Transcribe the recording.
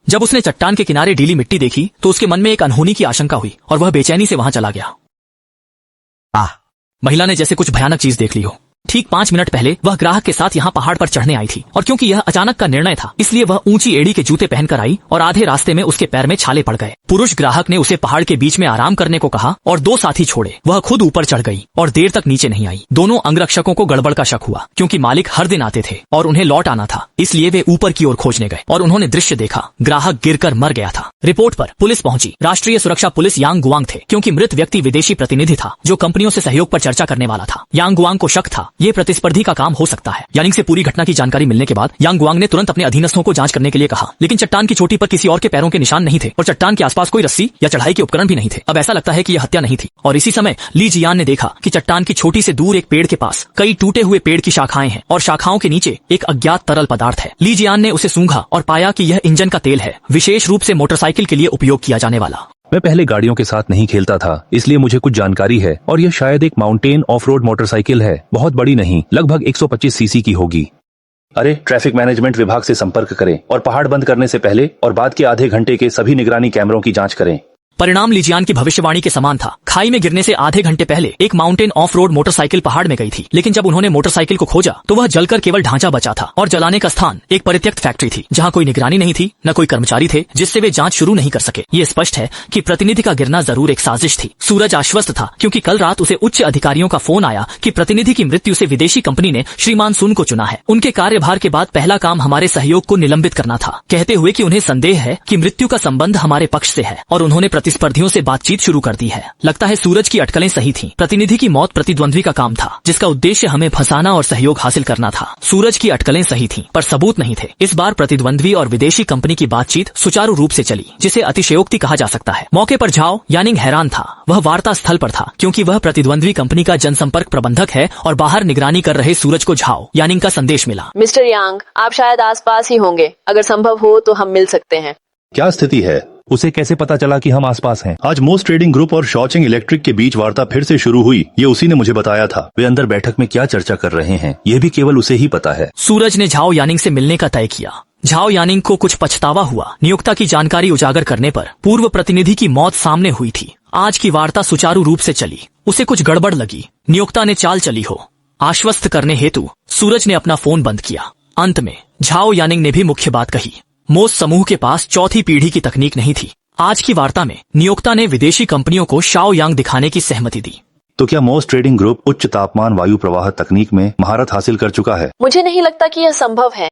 जब उसने चट्टान के किनारे ढीली मिट्टी देखी तो उसके मन में एक अनहोनी की आशंका हुई और वह बेचैनी से वहां चला गया। महिला ने जैसे कुछ भयानक चीज देख ली हो। ठीक 5 मिनट पहले वह ग्राहक के साथ यहाँ पहाड़ पर चढ़ने आई थी और क्योंकि यह अचानक का निर्णय था इसलिए वह ऊंची एड़ी के जूते पहनकर आई और आधे रास्ते में उसके पैर में छाले पड़ गए। पुरुष ग्राहक ने उसे पहाड़ के बीच में आराम करने को कहा और 2 साथी छोड़े। वह खुद ऊपर चढ़ गई और देर तक नीचे नहीं आई। दोनों अंगरक्षकों को गड़बड़ का शक हुआ क्योंकि मालिक हर दिन आते थे और उन्हें लौट आना था, इसलिए वे ऊपर की ओर खोजने गए और उन्होंने दृश्य देखा। ग्राहक गिरकर मर गया था। रिपोर्ट पर पुलिस पहुंची। राष्ट्रीय सुरक्षा पुलिस यांग गुआंग थे क्योंकि मृत व्यक्ति विदेशी प्रतिनिधि था जो कंपनियों से सहयोग पर चर्चा करने वाला था। यांग गुआंग को शक था ये प्रतिस्पर्धी का काम हो सकता है। यानिंग से पूरी घटना की जानकारी मिलने के बाद यांग गुआंग ने तुरंत अपने अधीनस्थों को जांच करने के लिए कहा, लेकिन चट्टान की चोटी पर किसी और के पैरों के निशान नहीं थे और चट्टान के आसपास कोई रस्सी या चढ़ाई के उपकरण भी नहीं थे। अब ऐसा लगता है कि यह हत्या नहीं थी। और इसी समय ली जियान ने देखा कि चट्टान की चोटी से दूर एक पेड़ के पास कई टूटे हुए पेड़ की शाखाएं हैं और शाखाओं के नीचे एक अज्ञात तरल पदार्थ है। ली जियान ने उसे सूंघा और पाया कि यह इंजन का तेल है, विशेष रूप से मोटरसाइकिल के लिए उपयोग किया जाने वाला। मैं पहले गाड़ियों के साथ नहीं खेलता था, इसलिए मुझे कुछ जानकारी है और यह शायद एक माउंटेन ऑफ रोड मोटरसाइकिल है। बहुत बड़ी नहीं, लगभग 125 सीसी की होगी। अरे, ट्रैफिक मैनेजमेंट विभाग से संपर्क करें और पहाड़ बंद करने से पहले और बाद के आधे घंटे के सभी निगरानी कैमरों की जांच करें। परिणाम लीजियान की भविष्यवाणी के समान था। खाई में गिरने से आधे घंटे पहले एक माउंटेन ऑफ रोड मोटरसाइकिल पहाड़ में गई थी, लेकिन जब उन्होंने मोटरसाइकिल को खोजा तो वह जलकर केवल ढांचा बचा था और जलाने का स्थान एक परित्यक्त फैक्ट्री थी जहां कोई निगरानी नहीं थी, न कोई कर्मचारी थे जिससे वे जांच शुरू नहीं कर सके। ये स्पष्ट है कि प्रतिनिधि का गिरना जरूर एक साजिश थी। सूरज आश्वस्त था क्योंकि कल रात उसे उच्च अधिकारियों का फोन आया कि प्रतिनिधि की मृत्यु से विदेशी कंपनी ने श्रीमान सुन को चुना है। उनके कार्यभार के बाद पहला काम हमारे सहयोग को निलंबित करना था, कहते हुए कि उन्हें संदेह है कि मृत्यु का संबंध हमारे पक्ष से है और उन्होंने प्रतिस्पर्धियों से बातचीत शुरू कर दी है। लगता है सूरज की अटकलें सही थीं। प्रतिनिधि की मौत प्रतिद्वंद्वी का काम था जिसका उद्देश्य हमें फंसाना और सहयोग हासिल करना था। सूरज की अटकलें सही थीं, पर सबूत नहीं थे। इस बार प्रतिद्वंद्वी और विदेशी कंपनी की बातचीत सुचारू रूप से चली, जिसे अतिशयोक्ति कहा जा सकता है। मौके पर झाओ यानिंग हैरान था। वह वार्ता स्थल पर था क्योंकि वह प्रतिद्वंद्वी कंपनी का जनसंपर्क प्रबंधक है और बाहर निगरानी कर रहे सूरज को झाओ यानिंग का संदेश मिला। मिस्टर यांग, आप शायद आसपास ही होंगे। अगर संभव हो तो हम मिल सकते हैं। क्या स्थिति है? उसे कैसे पता चला कि हम आसपास हैं? आज मोस्ट ट्रेडिंग ग्रुप और शॉचिंग इलेक्ट्रिक के बीच वार्ता फिर से शुरू हुई। ये उसी ने मुझे बताया था। वे अंदर बैठक में क्या चर्चा कर रहे हैं ये भी केवल उसे ही पता है। सूरज ने झाओ यानिंग से मिलने का तय किया। झाओ यानिंग को कुछ पछतावा हुआ। नियोक्ता की जानकारी उजागर करने पर पूर्व प्रतिनिधि की मौत सामने हुई थी। आज की वार्ता सुचारू रूप से चली। उसे कुछ गड़बड़ लगी। नियोक्ता ने चाल चली हो। आश्वस्त करने हेतु सूरज ने अपना फोन बंद किया। अंत में झाओ यानिंग ने भी मुख्य बात कही। मोस्ट समूह के पास चौथी पीढ़ी की तकनीक नहीं थी। आज की वार्ता में नियोक्ता ने विदेशी कंपनियों को शाओ यांग दिखाने की सहमति दी। तो क्या मोस्ट ट्रेडिंग ग्रुप उच्च तापमान वायु प्रवाह तकनीक में महारत हासिल कर चुका है? मुझे नहीं लगता कि यह संभव है।